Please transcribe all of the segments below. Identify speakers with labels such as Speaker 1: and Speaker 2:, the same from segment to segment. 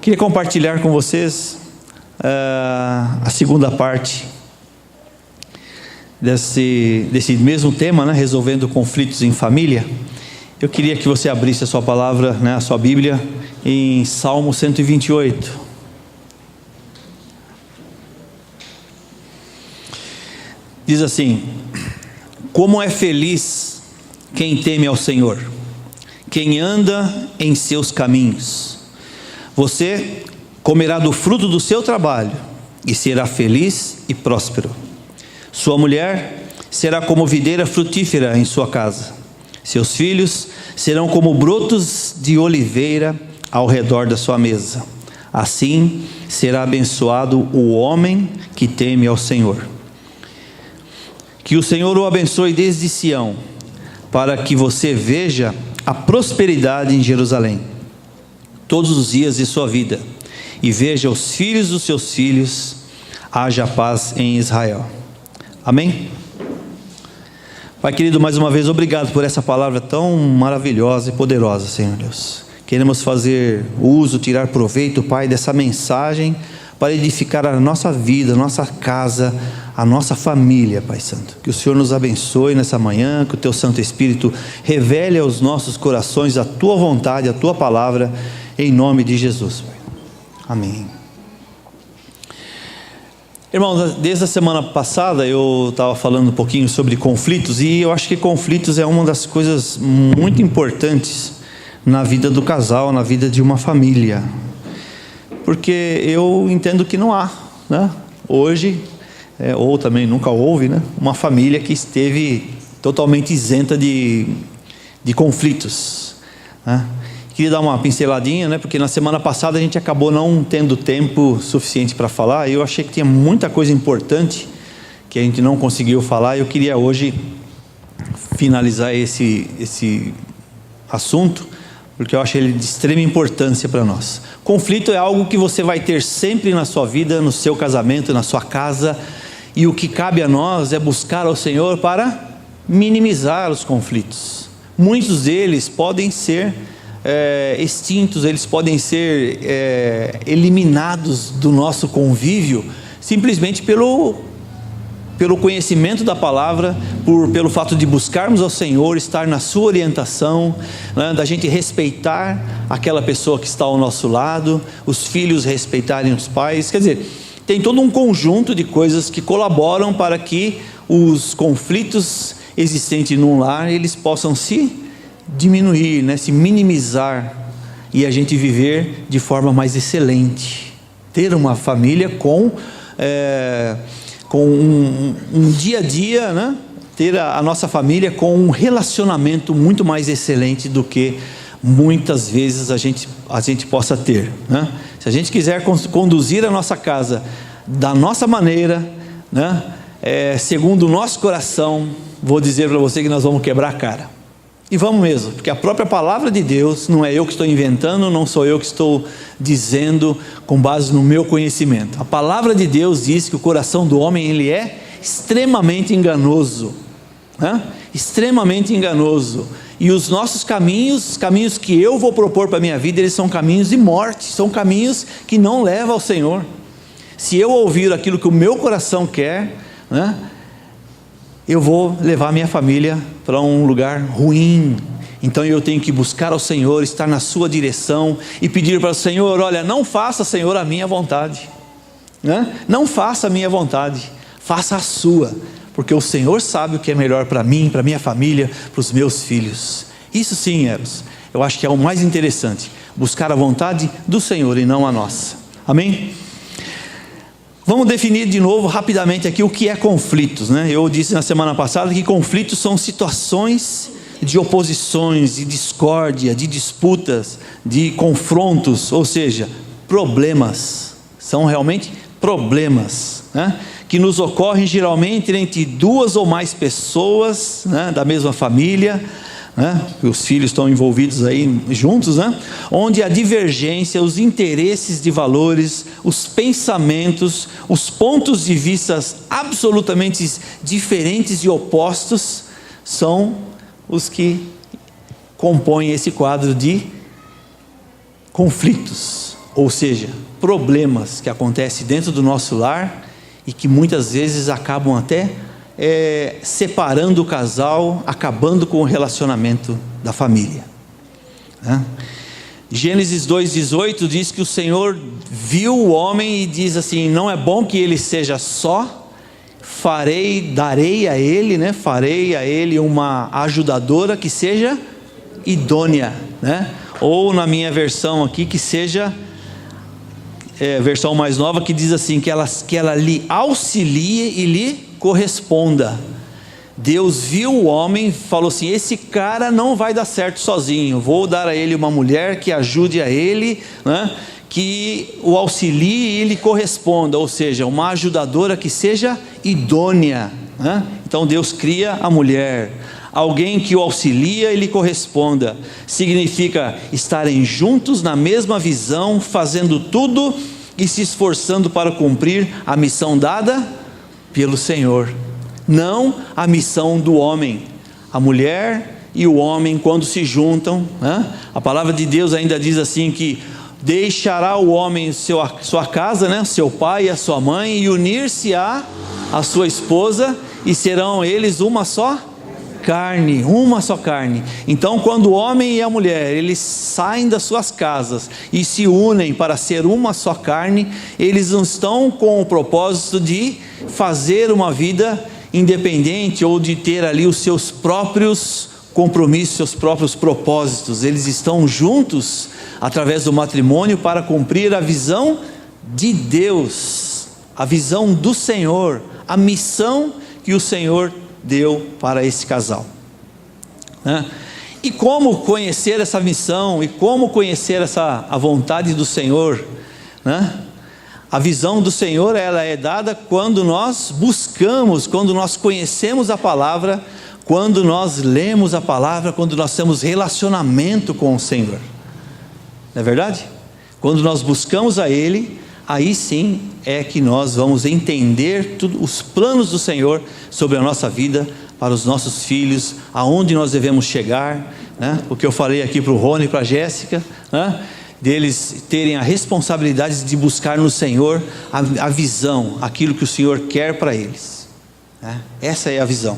Speaker 1: Queria compartilhar com vocês a segunda parte desse mesmo tema, né? Resolvendo conflitos em família. Eu queria que você abrisse a sua palavra, né? A sua Bíblia, em Salmo 128. Diz assim: como é feliz quem teme ao Senhor, quem anda em seus caminhos. Você comerá do fruto do seu trabalho e será feliz e próspero. Sua mulher será como videira frutífera em sua casa. Seus filhos serão como brotos de oliveira ao redor da sua mesa. Assim será abençoado o homem que teme ao Senhor. Que o Senhor o abençoe desde Sião, para que você veja a prosperidade em Jerusalém todos os dias de sua vida, e veja os filhos dos seus filhos. Haja paz em Israel. Amém? Pai querido, mais uma vez, obrigado por essa palavra tão maravilhosa e poderosa, Senhor Deus. Queremos fazer uso, tirar proveito, Pai, dessa mensagem para edificar a nossa vida, a nossa casa, a nossa família, Pai Santo. Que o Senhor nos abençoe nessa manhã, que o Teu Santo Espírito revele aos nossos corações a Tua vontade, a Tua palavra, em nome de Jesus, Pai. Amém. Irmãos, desde a semana passada eu estava falando um pouquinho sobre conflitos, e eu acho que conflitos é uma das coisas muito importantes na vida do casal, na vida de uma família, porque eu entendo que não há, né? Hoje, ou também nunca houve, né? Uma família que esteve totalmente isenta de conflitos, né? Queria dar uma pinceladinha, né? Porque na semana passada a gente acabou não tendo tempo suficiente para falar. Eu achei que tinha muita coisa importante que a gente não conseguiu falar. Eu queria hoje finalizar esse assunto, porque eu acho ele de extrema importância para nós. Conflito é algo que você vai ter sempre na sua vida, no seu casamento, na sua casa, e o que cabe a nós é buscar ao Senhor para minimizar os conflitos. Muitos deles podem ser extintos, eles podem ser eliminados do nosso convívio, simplesmente pelo conhecimento da palavra, pelo fato de buscarmos ao Senhor, estar na sua orientação, né, da gente respeitar aquela pessoa que está ao nosso lado, os filhos respeitarem os pais. Quer dizer, tem todo um conjunto de coisas que colaboram para que os conflitos existentes num lar, eles possam se diminuir, né, se minimizar, e a gente viver de forma mais excelente, ter uma família com um dia a dia, né, ter a nossa família com um relacionamento muito mais excelente do que muitas vezes a gente possa ter, né? Se a gente quiser conduzir a nossa casa da nossa maneira, né, segundo o nosso coração, vou dizer para você que nós vamos quebrar a cara. E vamos mesmo, porque a própria palavra de Deus, não é eu que estou inventando, não sou eu que estou dizendo com base no meu conhecimento. A palavra de Deus diz que o coração do homem, ele é extremamente enganoso, né? Extremamente enganoso. E os nossos caminhos, os caminhos que eu vou propor para a minha vida, eles são caminhos de morte, são caminhos que não levam ao Senhor. Se eu ouvir aquilo que o meu coração quer, né, eu vou levar minha família para um lugar ruim. Então eu tenho que buscar ao Senhor, estar na sua direção e pedir para o Senhor: olha, não faça, Senhor, a minha vontade, né? Não faça a minha vontade, faça a sua, porque o Senhor sabe o que é melhor para mim, para minha família, para os meus filhos. Isso sim, Eros, eu acho que é o mais interessante, buscar a vontade do Senhor e não a nossa. Amém? Vamos definir de novo rapidamente aqui o que é conflitos, né? Eu disse na semana passada que conflitos são situações de oposições, de discórdia, de disputas, de confrontos, ou seja, problemas. São realmente problemas, né, que nos ocorrem geralmente entre duas ou mais pessoas, né, da mesma família, né, os filhos estão envolvidos aí juntos, né, onde a divergência, os interesses de valores, os pensamentos, os pontos de vista absolutamente diferentes e opostos são os que compõem esse quadro de conflitos Ou seja, problemas que acontecem dentro do nosso lar e que muitas vezes acabam até separando o casal, acabando com o relacionamento da família, né? Gênesis 2,18 diz que o Senhor viu o homem e diz assim: não é bom que ele seja só, darei a ele, né? Farei a ele uma ajudadora que seja idônea, né? Ou na minha versão aqui, que seja versão mais nova, que diz assim, que ela lhe auxilie e lhe corresponda. Deus viu o homem, falou assim: esse cara não vai dar certo sozinho, vou dar a ele uma mulher que ajude a ele, né? Que o auxilie e lhe corresponda, ou seja, uma ajudadora que seja idônea, né? Então Deus cria a mulher, alguém que o auxilia e lhe corresponda, significa estarem juntos na mesma visão, fazendo tudo e se esforçando para cumprir a missão dada pelo Senhor. Não a missão do homem. A mulher e o homem, quando se juntam, né? A palavra de Deus ainda diz assim que deixará o homem sua casa, né? Seu pai e a sua mãe, e unir-se a sua esposa, e serão eles uma só carne, uma só carne. Então, quando o homem e a mulher, eles saem das suas casas e se unem para ser uma só carne, eles não estão com o propósito de fazer uma vida independente ou de ter ali os seus próprios compromissos, seus próprios propósitos. Eles estão juntos através do matrimônio para cumprir a visão de Deus, a visão do Senhor, a missão que o Senhor deu para esse casal, né? E como conhecer essa missão, e como conhecer a vontade do Senhor, né? A visão do Senhor, ela é dada quando nós buscamos, quando nós conhecemos a palavra, quando nós lemos a palavra, quando nós temos relacionamento com o Senhor, não é verdade? Quando nós buscamos a Ele, aí sim é que nós vamos entender os planos do Senhor sobre a nossa vida, para os nossos filhos, aonde nós devemos chegar, né? O que eu falei aqui para o Rony e para a Jéssica, né? Deles terem a responsabilidade de buscar no Senhor a visão, aquilo que o Senhor quer para eles, né? Essa é a visão.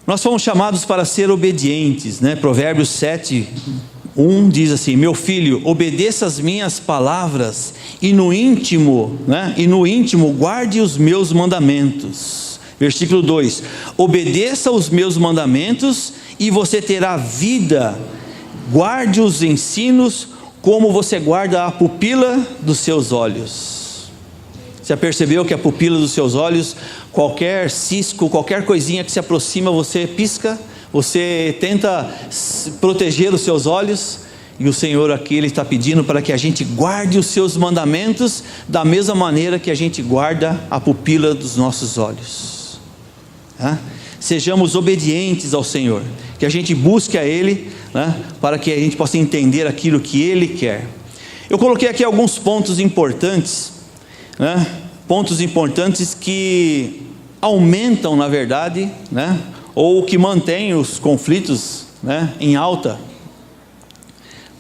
Speaker 1: Nós fomos chamados para ser obedientes, né? Provérbios 7:1 diz assim: meu filho, obedeça as minhas palavras, e no íntimo, né? E no íntimo guarde os meus mandamentos. Versículo 2: obedeça os meus mandamentos e você terá vida. Guarde os ensinos como você guarda a pupila dos seus olhos. Já percebeu que a pupila dos seus olhos, qualquer cisco, qualquer coisinha que se aproxima, você pisca, você tenta proteger os seus olhos? E o Senhor aqui, Ele está pedindo para que a gente guarde os seus mandamentos da mesma maneira que a gente guarda a pupila dos nossos olhos, né? Sejamos obedientes ao Senhor, que a gente busque a Ele, né, para que a gente possa entender aquilo que Ele quer. Eu coloquei aqui alguns pontos importantes, né, pontos importantes que aumentam, na verdade, né, ou que mantêm os conflitos, né, em alta.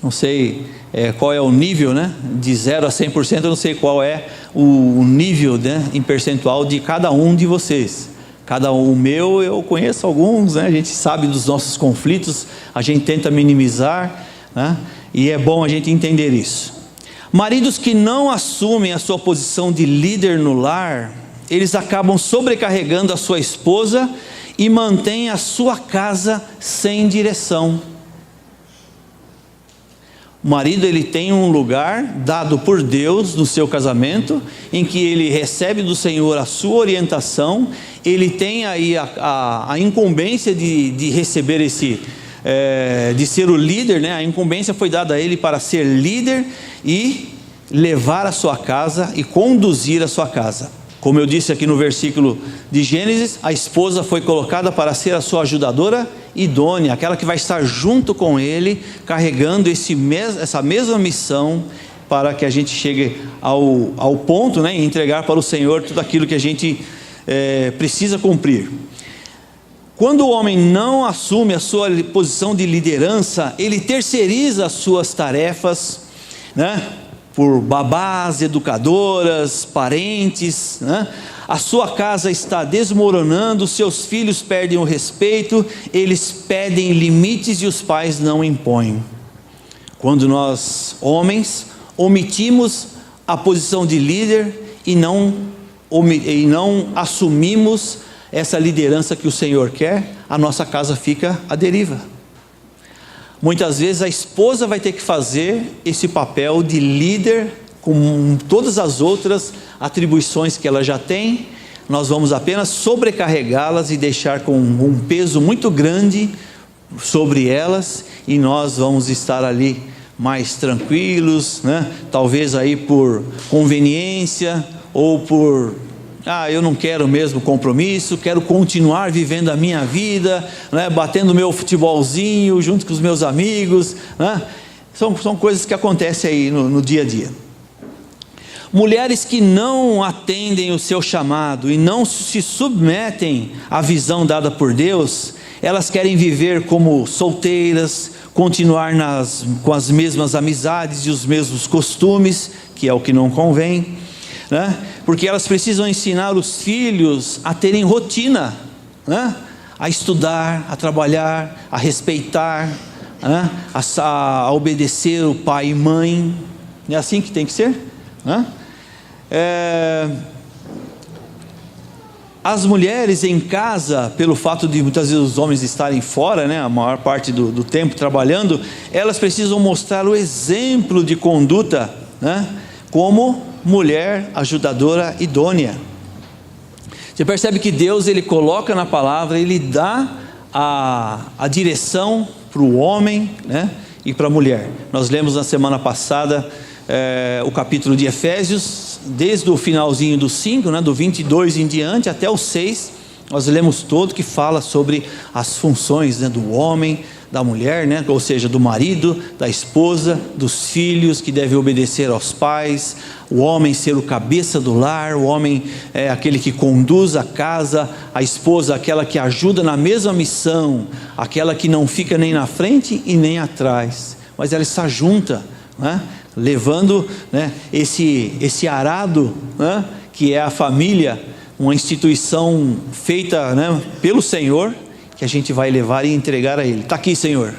Speaker 1: Não sei qual é o nível, né, de 0 a 100%, eu não sei qual é o nível, né, em percentual de cada um de vocês. O meu, eu conheço alguns, né? A gente sabe dos nossos conflitos, a gente tenta minimizar, né? E é bom a gente entender isso. Maridos que não assumem a sua posição de líder no lar, eles acabam sobrecarregando a sua esposa e mantêm a sua casa sem direção. O marido, ele tem um lugar dado por Deus no seu casamento, em que ele recebe do Senhor a sua orientação, ele tem aí a incumbência de receber de ser o líder, né? A incumbência foi dada a ele para ser líder e levar a sua casa e conduzir a sua casa. Como eu disse aqui no versículo de Gênesis, a esposa foi colocada para ser a sua ajudadora idônea, aquela que vai estar junto com ele, carregando essa mesma missão, para que a gente chegue ao ponto, né, e entregar para o Senhor tudo aquilo que a gente precisa cumprir. Quando o homem não assume a sua posição de liderança, ele terceiriza as suas tarefas, né? Por babás, educadoras, parentes, né? A sua casa está desmoronando, seus filhos perdem o respeito, eles pedem limites e os pais não impõem. Quando nós, homens, omitimos a posição de líder e não assumimos essa liderança que o Senhor quer, a nossa casa fica à deriva. Muitas vezes a esposa vai ter que fazer esse papel de líder com todas as outras atribuições que ela já tem. Nós vamos apenas sobrecarregá-las e deixar com um peso muito grande sobre elas, e nós vamos estar ali mais tranquilos, né? Talvez aí por conveniência ou por eu não quero mesmo compromisso, quero continuar vivendo a minha vida, né? Batendo meu futebolzinho junto com os meus amigos, né? São coisas que acontecem aí no dia a dia. Mulheres que não atendem o seu chamado e não se submetem à visão dada por Deus, elas querem viver como solteiras, continuar com as mesmas amizades e os mesmos costumes, que é o que não convém, né? Porque elas precisam ensinar os filhos a terem rotina, né? A estudar, a trabalhar, a respeitar, né? A obedecer o pai e mãe. É assim que tem que ser, né? As mulheres em casa, pelo fato de muitas vezes os homens estarem fora, né, a maior parte do tempo trabalhando, elas precisam mostrar o exemplo de conduta, né, como mulher ajudadora idônea. Você percebe que Deus, Ele coloca na palavra, Ele dá a direção para o homem, né, e para a mulher. Nós lemos na semana passada o capítulo de Efésios, desde o finalzinho do 5, né, do 22 em diante até o 6, nós lemos todo, que fala sobre as funções, né, do homem, da mulher, né, ou seja, do marido, da esposa, dos filhos que devem obedecer aos pais, o homem ser o cabeça do lar, o homem é aquele que conduz a casa, a esposa aquela que ajuda na mesma missão, aquela que não fica nem na frente e nem atrás, mas ela está junta, né, levando, né, esse arado, né, que é a família, uma instituição feita, né, pelo Senhor, que a gente vai levar e entregar a Ele. Está aqui, Senhor,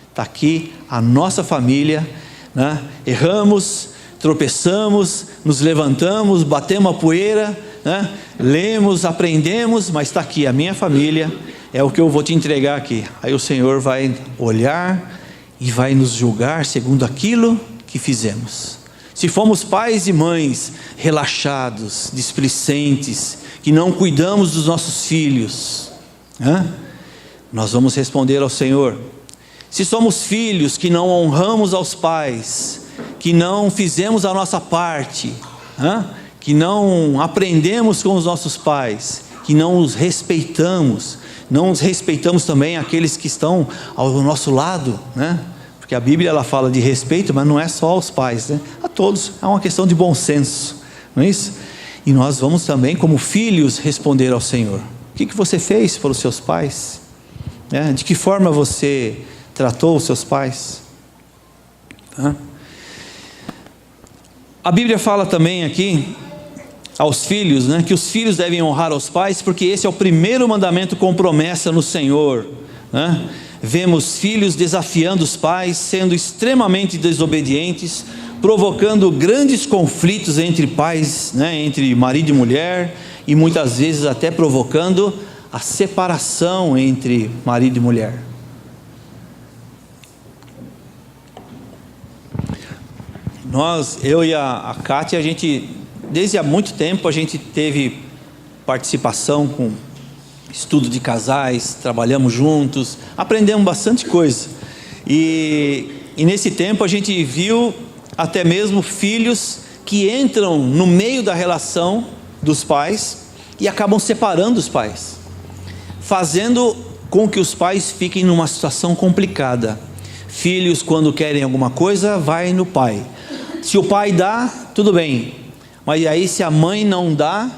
Speaker 1: está aqui a nossa família, né? Erramos, tropeçamos, nos levantamos, batemos a poeira, né? Lemos, aprendemos, mas está aqui a minha família, é o que eu vou te entregar aqui. Aí o Senhor vai olhar e vai nos julgar segundo aquilo que fizemos. Se fomos pais e mães relaxados, displicentes, que não cuidamos dos nossos filhos, né? Nós vamos responder ao Senhor. Se somos filhos que não honramos aos pais, que não fizemos a nossa parte, né? Que não aprendemos com os nossos pais, que não os respeitamos, não os respeitamos também aqueles que estão ao nosso lado, né? Porque a Bíblia ela fala de respeito, mas não é só aos pais, né? A todos, é uma questão de bom senso, não é isso? E nós vamos também, como filhos, responder ao Senhor. O que você fez pelos seus pais? De que forma você tratou os seus pais? A Bíblia fala também aqui aos filhos, né, que os filhos devem honrar aos pais, porque esse é o primeiro mandamento com promessa no Senhor, né? Vemos filhos desafiando os pais, sendo extremamente desobedientes, provocando grandes conflitos entre pais, né, entre marido e mulher, e muitas vezes até provocando a separação entre marido e mulher. Eu e a Kátia, a gente, desde há muito tempo, a gente teve participação com estudo de casais, trabalhamos juntos, aprendemos bastante coisa. E nesse tempo a gente viu até mesmo filhos que entram no meio da relação dos pais e acabam separando os pais, fazendo com que os pais fiquem numa situação complicada. Filhos, quando querem alguma coisa, vai no pai. Se o pai dá, tudo bem. Mas aí se a mãe não dá,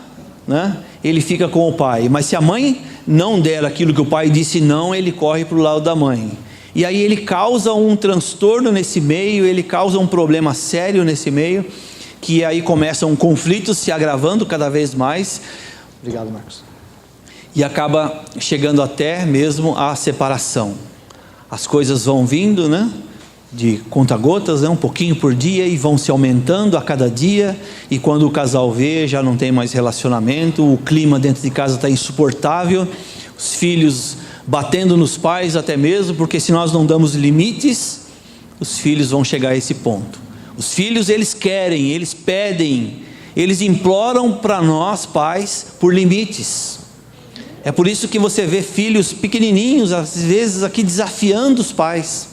Speaker 1: né, ele fica com o pai. Mas se a mãe não der aquilo que o pai disse não, ele corre para o lado da mãe. E aí ele causa um transtorno nesse meio, ele causa um problema sério nesse meio, que aí começa um conflito se agravando cada vez mais. Obrigado, Marcos. E acaba chegando até mesmo a separação. As coisas vão vindo, né? De conta-gotas, né? Um pouquinho por dia, e vão se aumentando a cada dia, e quando o casal vê, já não tem mais relacionamento, o clima dentro de casa está insuportável, os filhos batendo nos pais até mesmo, porque se nós não damos limites, os filhos vão chegar a esse ponto. Os filhos, eles querem, eles pedem, eles imploram para nós pais por limites. É por isso que você vê filhos pequenininhos, às vezes aqui desafiando os pais.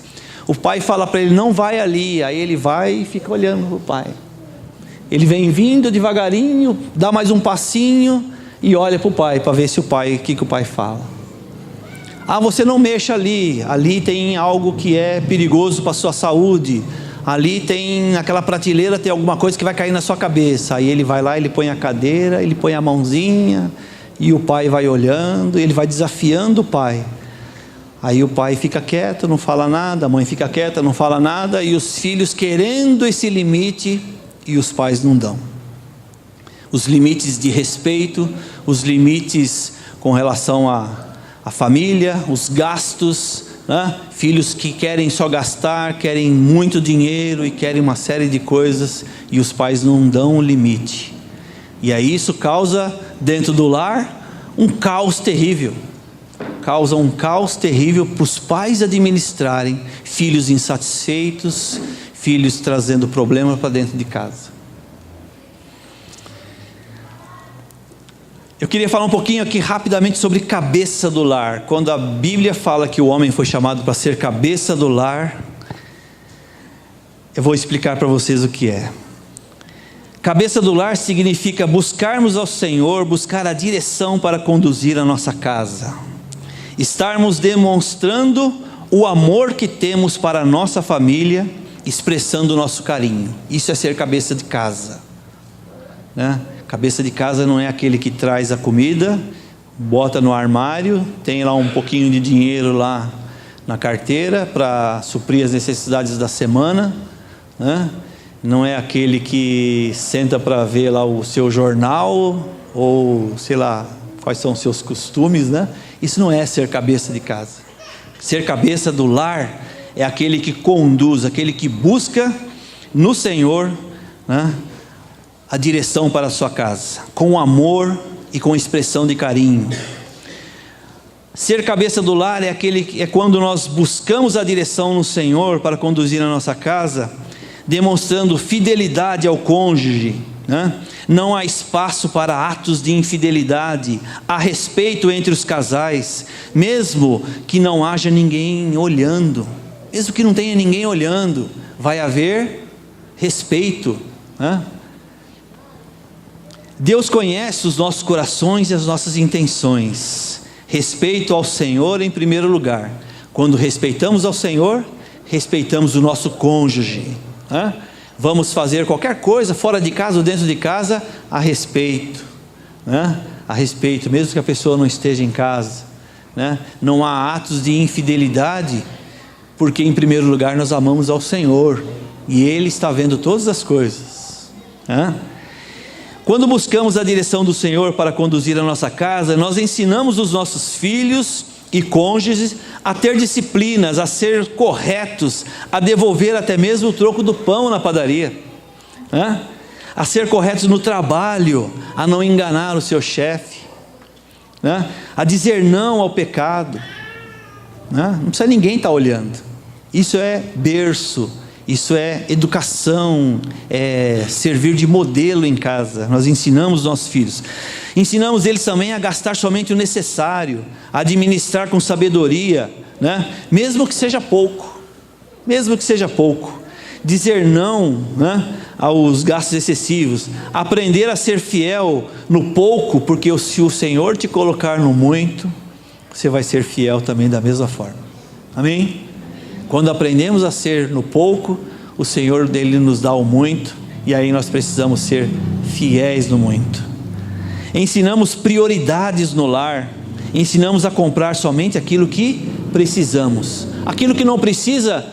Speaker 1: O pai fala para ele, não vai ali, aí ele vai e fica olhando para o pai. Ele vem vindo devagarinho, dá mais um passinho e olha para o pai, para ver se o que o pai fala. Ah, você não mexa ali, ali tem algo que é perigoso para a sua saúde, ali tem, naquela prateleira tem alguma coisa que vai cair na sua cabeça. Aí ele vai lá, ele põe a cadeira, ele põe a mãozinha, e o pai vai olhando, ele vai desafiando o pai. Aí o pai fica quieto, não fala nada, a mãe fica quieta, não fala nada, e os filhos querendo esse limite, e os pais não dão. Os limites de respeito, os limites com relação à família, os gastos, né? Filhos que querem só gastar, querem muito dinheiro e querem uma série de coisas, e os pais não dão o limite. E aí isso causa dentro do lar um caos terrível. Causa um caos terrível para os pais administrarem, filhos insatisfeitos, filhos trazendo problemas para dentro de casa. Eu queria falar um pouquinho aqui rapidamente sobre cabeça do lar. Quando a Bíblia fala que o homem foi chamado para ser cabeça do lar, eu vou explicar para vocês o que é. Cabeça do lar significa buscarmos ao Senhor, buscar a direção para conduzir a nossa casa. Estarmos demonstrando o amor que temos para a nossa família, expressando o nosso carinho. Isso é ser cabeça de casa, né? Cabeça de casa não é aquele que traz a comida, bota no armário, tem lá um pouquinho de dinheiro lá na carteira para suprir as necessidades da semana, né? Não é aquele que senta para ver lá o seu jornal, ou sei lá, quais são os seus costumes, né? Isso não é ser cabeça de casa. Ser cabeça do lar é aquele que conduz, aquele que busca no Senhor, né, a direção para a sua casa, com amor e com expressão de carinho. Ser cabeça do lar é quando nós buscamos a direção no Senhor para conduzir a nossa casa, demonstrando fidelidade ao cônjuge, né? Não há espaço para atos de infidelidade, há respeito entre os casais, mesmo que não haja ninguém olhando, mesmo que não tenha ninguém olhando, vai haver respeito, né? Deus conhece os nossos corações e as nossas intenções. Respeito ao Senhor em primeiro lugar. Quando respeitamos ao Senhor, respeitamos o nosso cônjuge, né? Vamos fazer qualquer coisa fora de casa ou dentro de casa a respeito, né? A respeito, mesmo que a pessoa não esteja em casa, né? Não há atos de infidelidade, porque em primeiro lugar nós amamos ao Senhor e Ele está vendo todas as coisas, né? Quando buscamos a direção do Senhor para conduzir a nossa casa, nós ensinamos os nossos filhos e cônjuges a ter disciplinas, a ser corretos, a devolver até mesmo o troco do pão na padaria, né? A ser corretos no trabalho, a não enganar o seu chefe, né? A dizer não ao pecado, né? Não precisa ninguém estar olhando. Isso é berço, isso é educação, é servir de modelo em casa. Nós ensinamos nossos filhos, ensinamos eles também a gastar somente o necessário, a administrar com sabedoria, né? Mesmo que seja pouco, dizer não, né, aos gastos excessivos, aprender a ser fiel no pouco, porque se o Senhor te colocar no muito, você vai ser fiel também da mesma forma, amém? Quando aprendemos a ser no pouco, o Senhor dele nos dá o muito, e aí nós precisamos ser fiéis no muito. Ensinamos prioridades no lar, ensinamos a comprar somente aquilo que precisamos. Aquilo que não precisa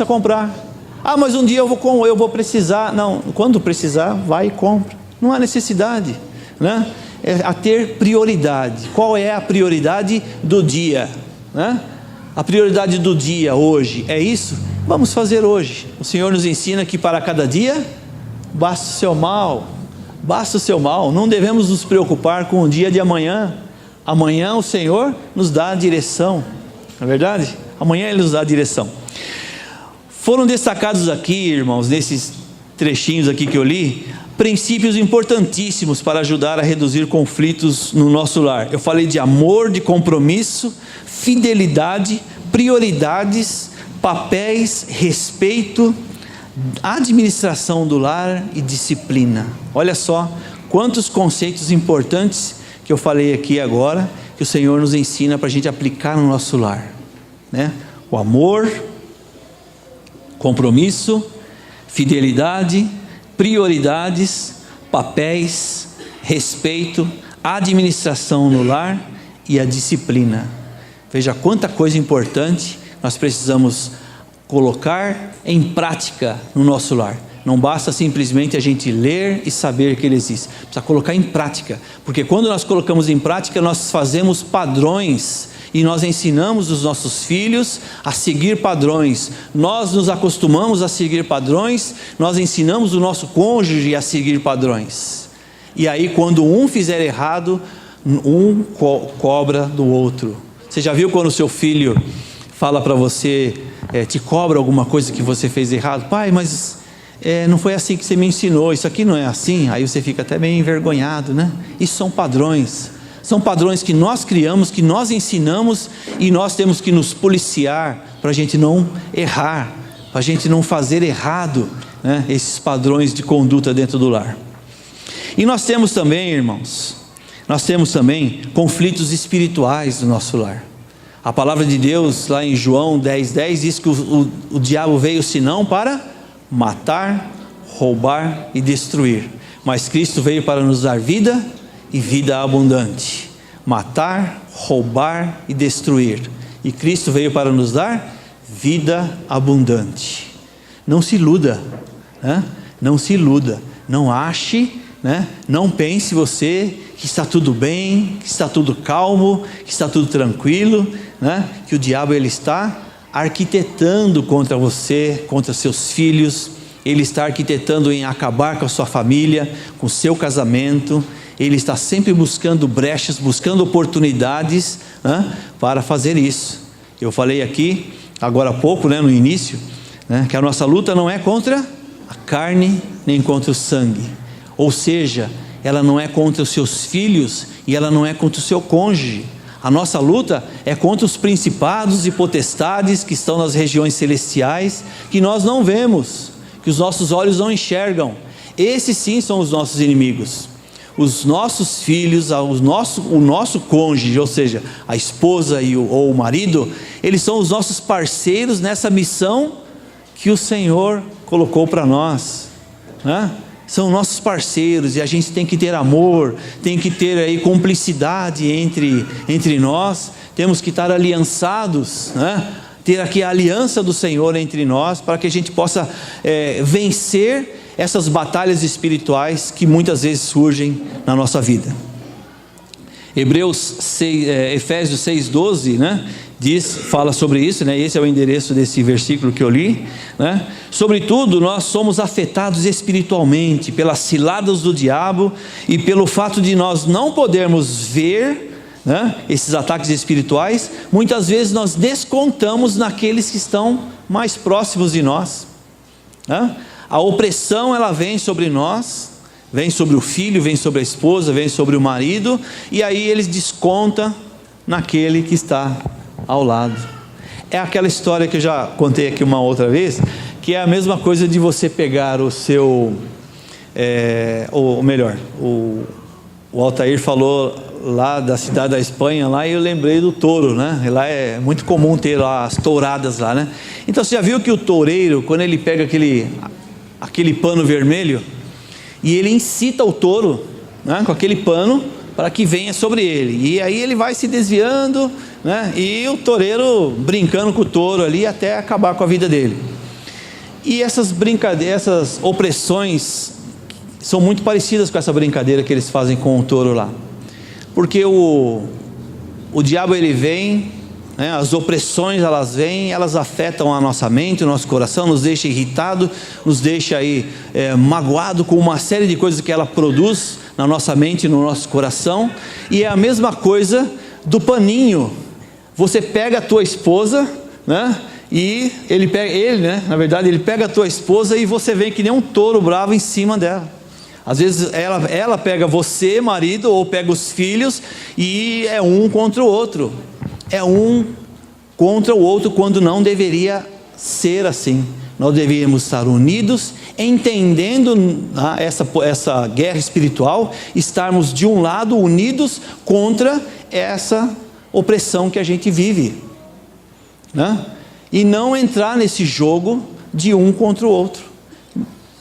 Speaker 1: comprar. Ah, mas um dia eu vou precisar. Não, quando precisar, vai e compra. Não há necessidade, né? É a ter prioridade. Qual é a prioridade do dia, né? A prioridade do dia hoje é isso? Vamos fazer hoje. O Senhor nos ensina que para cada dia basta o seu mal. Basta o seu mal. Não devemos nos preocupar com o dia de amanhã. Amanhã o Senhor nos dá a direção. Não é verdade? Amanhã Ele nos dá a direção. Foram destacados aqui, irmãos, nesses trechinhos aqui que eu li, princípios importantíssimos para ajudar a reduzir conflitos no nosso lar. Eu falei de amor, de compromisso, fidelidade, prioridades, papéis, respeito, administração do lar e disciplina. Olha só quantos conceitos importantes que eu falei aqui agora, que o Senhor nos ensina para a gente aplicar no nosso lar, né? O amor, compromisso, fidelidade, prioridades, papéis, respeito, administração no lar e a disciplina. Veja quanta coisa importante nós precisamos colocar em prática no nosso lar. Não basta simplesmente a gente ler e saber que ele existe, precisa colocar em prática, porque quando nós colocamos em prática, nós fazemos padrões e nós ensinamos os nossos filhos a seguir padrões. Nós nos acostumamos a seguir padrões, nós ensinamos o nosso cônjuge a seguir padrões. E aí quando um fizer errado, um cobra do outro. Você já viu quando o seu filho fala para você, te cobra alguma coisa que você fez errado? Pai, mas não foi assim que você me ensinou, isso aqui não é assim. Aí você fica até meio envergonhado, né? Isso são padrões. São padrões que nós criamos, que nós ensinamos, e nós temos que nos policiar para a gente não errar, para a gente não fazer errado, né, esses padrões de conduta dentro do lar. E nós temos também, irmãos, conflitos espirituais no nosso lar. A palavra de Deus lá em João 10:10 diz que o diabo veio senão para matar, roubar e destruir, mas Cristo veio para nos dar vida e vida abundante. Matar, roubar e destruir, e Cristo veio para nos dar vida abundante. Não se iluda, né? Não se iluda, não ache, né? Não pense você que está tudo bem, que está tudo calmo, que está tudo tranquilo, né? Que o diabo ele está arquitetando contra você, contra seus filhos. Ele está arquitetando em acabar com a sua família, com o seu casamento. Ele está sempre buscando brechas, buscando oportunidades, né, para fazer isso. Eu falei aqui, agora há pouco, né, no início, né, que a nossa luta não é contra a carne, nem contra o sangue. Ou seja, ela não é contra os seus filhos e ela não é contra o seu cônjuge. A nossa luta é contra os principados e potestades que estão nas regiões celestiais, que nós não vemos, que os nossos olhos não enxergam. Esses sim são os nossos inimigos. Os nossos filhos, o nosso cônjuge, ou seja, a esposa ou o marido, eles são os nossos parceiros nessa missão que o Senhor colocou para nós, né? São nossos parceiros, e a gente tem que ter amor, tem que ter aí cumplicidade entre nós, temos que estar aliançados, né? Ter aqui a aliança do Senhor entre nós, para que a gente possa vencer essas batalhas espirituais que muitas vezes surgem na nossa vida. Efésios 6:12, né, fala sobre isso, né? Esse é o endereço desse versículo que eu li, né? Sobretudo nós somos afetados espiritualmente pelas ciladas do diabo e pelo fato de nós não podermos ver, né, esses ataques espirituais. Muitas vezes nós descontamos naqueles que estão mais próximos de nós, né? A opressão ela vem sobre nós, vem sobre o filho, vem sobre a esposa, vem sobre o marido, e aí eles descontam naquele que está ao lado. É aquela história que eu já contei aqui uma outra vez, que é a mesma coisa de você pegar o seu, ou melhor, o Altair falou lá da cidade da Espanha, lá, e eu lembrei do touro, né? Lá é muito comum ter lá as touradas lá, né? Então você já viu que o toureiro, quando ele pega aquele pano vermelho, e ele incita o touro, né, com aquele pano, para que venha sobre ele. E aí ele vai se desviando, né? E o toureiro brincando com o touro ali até acabar com a vida dele. E essas brincadeiras, essas opressões são muito parecidas com essa brincadeira que eles fazem com o touro lá. Porque o diabo ele vem, né? As opressões elas vêm, elas afetam a nossa mente, o nosso coração, nos deixa irritado, nos deixa aí magoado com uma série de coisas que ela produz na nossa mente e no nosso coração. E é a mesma coisa do paninho. Você pega a tua esposa, né? E ele pega a tua esposa e você vem que nem um touro bravo em cima dela. Às vezes ela pega você, marido, ou pega os filhos, e é um contra o outro. É um contra o outro, quando não deveria ser assim. Nós deveríamos estar unidos, entendendo essa guerra espiritual, estarmos de um lado unidos contra essa opressão que a gente vive, né? E não entrar nesse jogo de um contra o outro,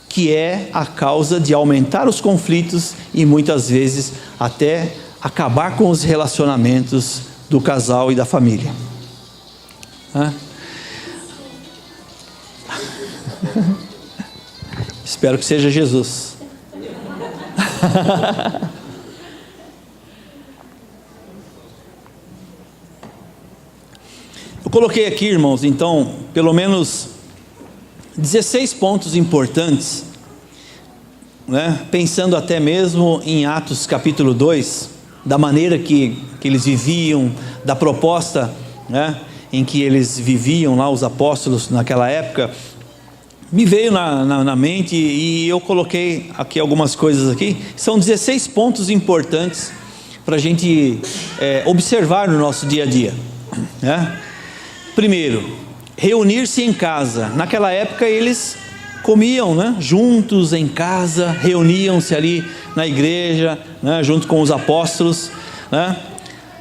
Speaker 1: que é a causa de aumentar os conflitos e muitas vezes até acabar com os relacionamentos do casal e da família. Espero que seja Jesus. Eu coloquei aqui, irmãos, então, pelo menos 16 pontos importantes, né? Pensando até mesmo em Atos capítulo 2, da maneira que eles viviam, da proposta, né? Em que eles viviam lá, os apóstolos naquela época, me veio na mente, e eu coloquei aqui algumas coisas aqui. São 16 pontos importantes para a gente observar no nosso dia a dia, né? Primeiro, reunir-se em casa. Naquela época eles comiam, né, juntos em casa, reuniam-se ali na igreja, né, junto com os apóstolos, né?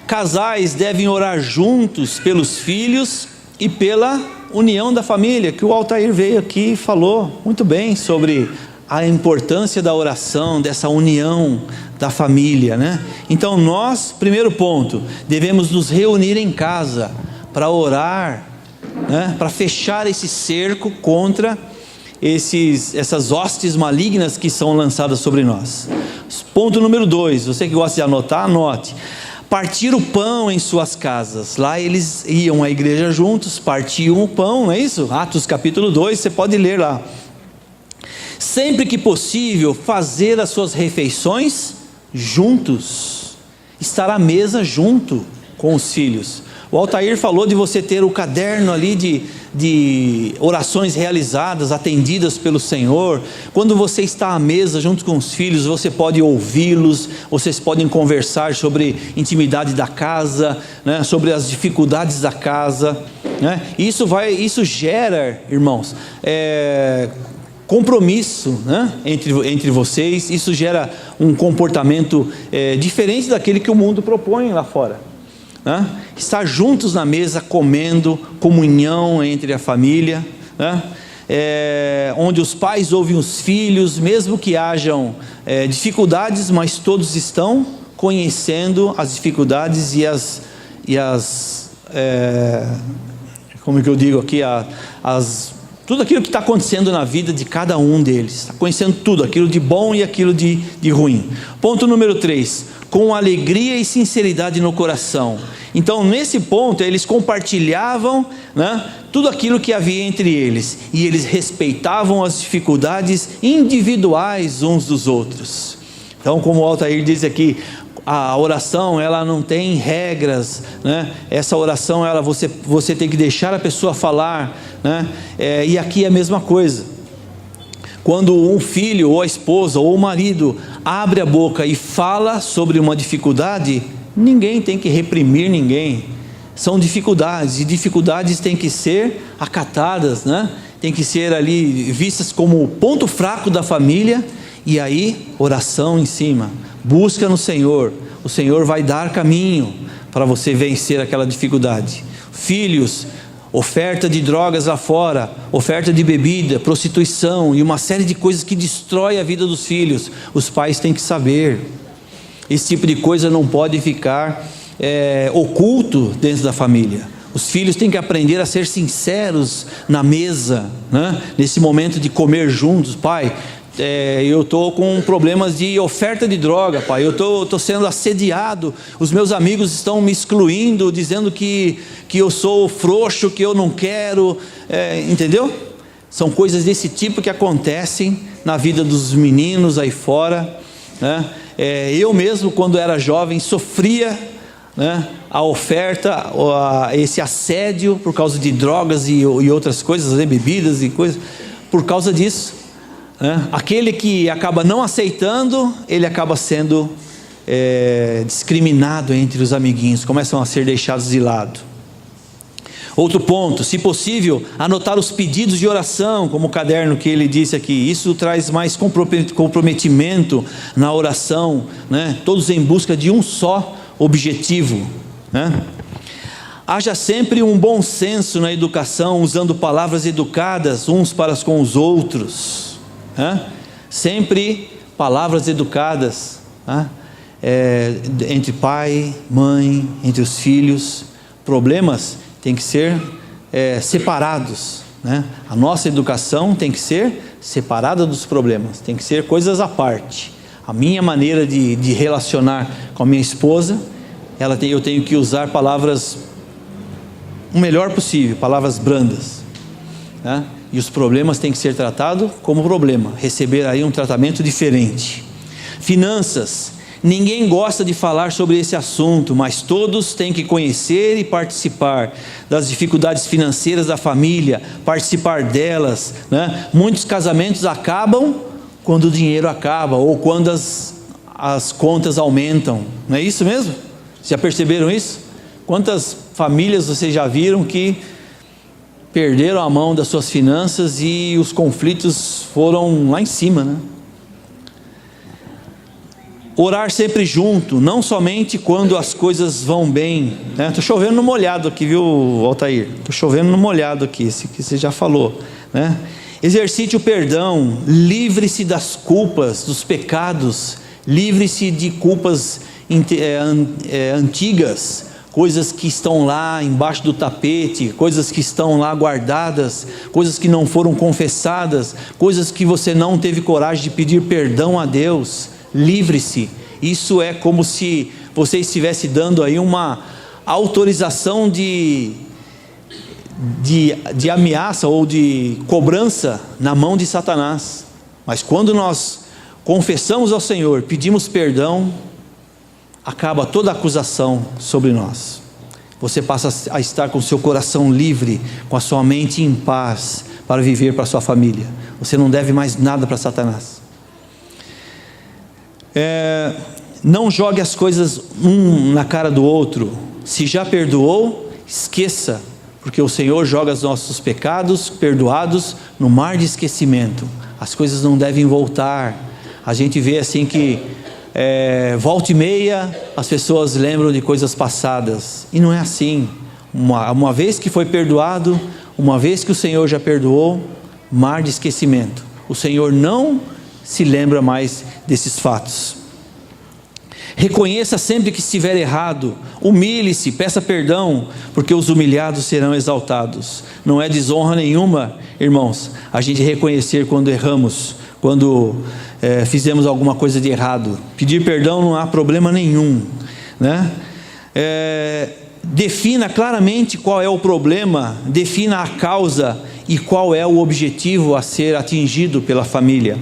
Speaker 1: Casais devem orar juntos pelos filhos e pela união da família, que o Altair veio aqui e falou muito bem sobre a importância da oração, dessa união da família, né? Então nós, primeiro ponto, devemos nos reunir em casa para orar, né? Para fechar esse cerco contra essas hostes malignas que são lançadas sobre nós. Ponto número 2, você que gosta de anotar, anote. Partir o pão em suas casas. Lá eles iam à igreja juntos, partiam o pão, não é isso? Atos capítulo 2, você pode ler lá. Sempre que possível, fazer as suas refeições juntos, estar à mesa junto com os filhos. O Altair falou de você ter o caderno ali de orações realizadas, atendidas pelo Senhor. Quando você está à mesa junto com os filhos, você pode ouvi-los, vocês podem conversar sobre intimidade da casa, né, sobre as dificuldades da casa, né? Isso gera, irmãos, compromisso, né, entre vocês. Isso gera um comportamento diferente daquele que o mundo propõe lá fora. Né? Estar juntos na mesa, comendo, comunhão entre a família, né? Onde os pais ouvem os filhos, mesmo que hajam dificuldades, mas todos estão conhecendo as dificuldades como que eu digo aqui, tudo aquilo que está acontecendo na vida de cada um deles, está conhecendo tudo, aquilo de bom e aquilo de ruim. Ponto número 3, com alegria e sinceridade no coração. Então nesse ponto eles compartilhavam, né, tudo aquilo que havia entre eles, e eles respeitavam as dificuldades individuais uns dos outros. Então, como o Altair diz aqui, a oração ela não tem regras, né? Essa oração você tem que deixar a pessoa falar, né? E aqui é a mesma coisa. Quando um filho, ou a esposa, ou o marido abre a boca e fala sobre uma dificuldade, ninguém tem que reprimir ninguém. São dificuldades, e dificuldades têm que ser acatadas, né? Tem que ser ali vistas como o ponto fraco da família, e aí oração em cima. Busca no Senhor, o Senhor vai dar caminho para você vencer aquela dificuldade. Filhos, oferta de drogas lá fora, oferta de bebida, prostituição e uma série de coisas que destrói a vida dos filhos. Os pais têm que saber. Esse tipo de coisa não pode ficar oculto dentro da família. Os filhos têm que aprender a ser sinceros na mesa, né? Nesse momento de comer juntos. Pai, eu estou com problemas de oferta de droga, pai, eu estou sendo assediado, os meus amigos estão me excluindo, dizendo que eu sou frouxo, que eu não quero, entendeu? São coisas desse tipo que acontecem na vida dos meninos aí fora, né? Eu mesmo, quando era jovem, sofria, né, a oferta, esse assédio por causa de drogas e outras coisas, né, bebidas e coisas, por causa disso, né? Aquele que acaba não aceitando, ele acaba sendo discriminado entre os amiguinhos, começam a ser deixados de lado. Outro ponto, se possível, anotar os pedidos de oração, como o caderno que ele disse aqui. Isso traz mais comprometimento na oração, né? Todos em busca de um só objetivo, né? Haja sempre um bom senso na educação, usando palavras educadas uns para com os outros, né? Sempre palavras educadas, né? Entre pai, mãe, entre os filhos. Problemas tem que ser separados, né? A nossa educação tem que ser separada dos problemas, tem que ser coisas à parte. A minha maneira de relacionar com a minha esposa, eu tenho que usar palavras o melhor possível, palavras brandas, né? E os problemas têm que ser tratados como problema, receber aí um tratamento diferente. Finanças. Ninguém gosta de falar sobre esse assunto, mas todos têm que conhecer e participar das dificuldades financeiras da família, participar delas, né? Muitos casamentos acabam quando o dinheiro acaba, ou quando as contas aumentam, não é isso mesmo? Já perceberam isso? Quantas famílias vocês já viram que perderam a mão das suas finanças e os conflitos foram lá em cima, né? Orar sempre junto, não somente quando as coisas vão bem, né? Estou chovendo no molhado aqui, viu, Altair? Estou chovendo no molhado aqui, esse que você já falou, né? Exercite o perdão, livre-se das culpas, dos pecados, livre-se de culpas antigas, coisas que estão lá embaixo do tapete, coisas que estão lá guardadas, coisas que não foram confessadas, coisas que você não teve coragem de pedir perdão a Deus. Livre-se. Isso é como se você estivesse dando aí uma autorização de ameaça ou de cobrança na mão de Satanás. Mas quando nós confessamos ao Senhor, pedimos perdão, acaba toda acusação sobre nós. Você passa a estar com o seu coração livre, com a sua mente em paz, para viver para a sua família. Você não deve mais nada para Satanás. Não jogue as coisas um na cara do outro. Se já perdoou, esqueça, porque o Senhor joga os nossos pecados perdoados no mar de esquecimento. As coisas não devem voltar. A gente vê assim que volta e meia as pessoas lembram de coisas passadas, e não é assim. Uma vez que foi perdoado, uma vez que o Senhor já perdoou, mar de esquecimento. O Senhor não se lembra mais desses fatos. Reconheça sempre que estiver errado, humilhe-se, peça perdão, porque os humilhados serão exaltados. Não é desonra nenhuma, irmãos, a gente reconhecer quando erramos, quando fizemos alguma coisa de errado. Pedir perdão não há problema nenhum, né? Defina claramente qual é o problema, defina a causa e qual é o objetivo a ser atingido pela família,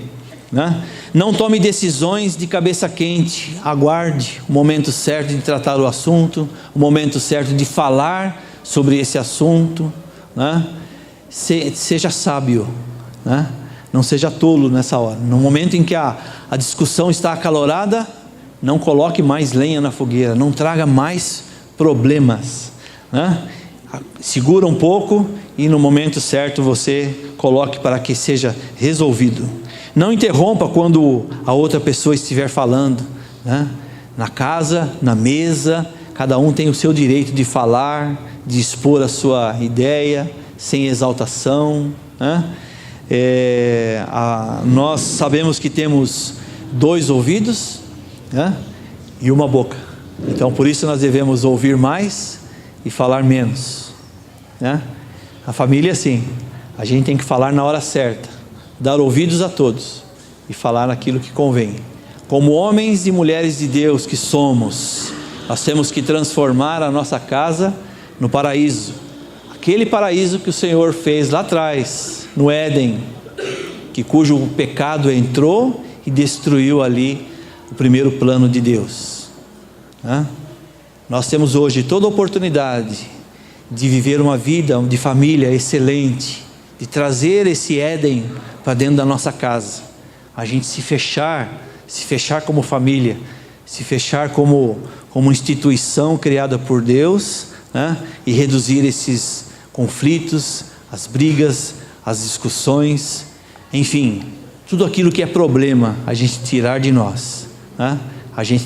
Speaker 1: né? Não tome decisões de cabeça quente, aguarde o momento certo de tratar o assunto, o momento certo de falar sobre esse assunto, né? Seja sábio, né? Não seja tolo nessa hora. No momento em que a discussão está acalorada, não coloque mais lenha na fogueira, não traga mais problemas, né? Segura um pouco e no momento certo você coloque para que seja resolvido. Não interrompa quando a outra pessoa estiver falando, né? Na casa, na mesa, cada um tem o seu direito de falar, de expor a sua ideia, sem exaltação, né? Nós sabemos que temos 2 ouvidos, né? e uma boca. Então por isso nós devemos ouvir mais e falar menos, né? A família é assim, a gente tem que falar na hora certa, dar ouvidos a todos e falar naquilo que convém. Como homens e mulheres de Deus que somos, nós temos que transformar a nossa casa no paraíso, aquele paraíso que o Senhor fez lá atrás, no Éden, cujo pecado entrou e destruiu ali o primeiro plano de Deus. Nós temos hoje toda a oportunidade de viver uma vida de família excelente, de trazer esse Éden para dentro da nossa casa, a gente se fechar como família, se fechar como instituição criada por Deus, né? E reduzir esses conflitos, as brigas, as discussões, enfim, tudo aquilo que é problema, a gente tirar de nós, né? A gente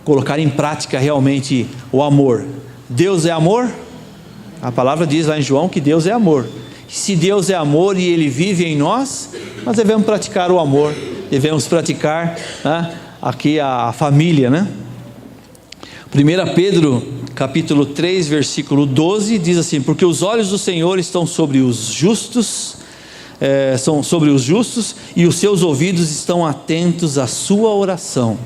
Speaker 1: colocar em prática realmente o amor. Deus é amor? A palavra diz lá em João que Deus é amor. Se Deus é amor e Ele vive em nós, nós devemos praticar o amor, devemos praticar, né, aqui a família, né? 1 Pedro capítulo 3 versículo 12 diz assim: porque os olhos do Senhor estão sobre os justos, e os seus ouvidos estão atentos à sua oração,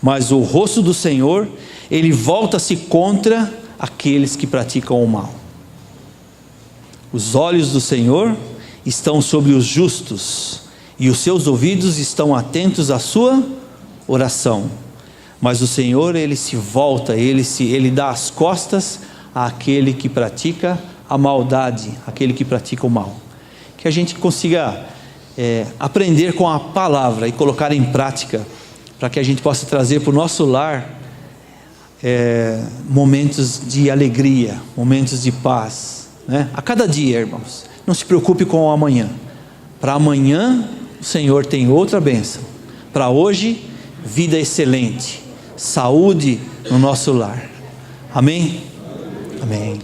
Speaker 1: mas o rosto do Senhor, Ele volta-se contra aqueles que praticam o mal. Os olhos do Senhor estão sobre os justos, e os seus ouvidos estão atentos à sua oração, mas o Senhor, Ele se volta, Ele dá as costas àquele que pratica a maldade, aquele que pratica o mal. Que a gente consiga aprender com a palavra e colocar em prática, para que a gente possa trazer para o nosso lar momentos de alegria, momentos de paz, né? A cada dia, irmãos. Não se preocupe com o amanhã. Para amanhã o Senhor tem outra bênção. Para hoje, vida excelente, saúde no nosso lar. Amém? Amém.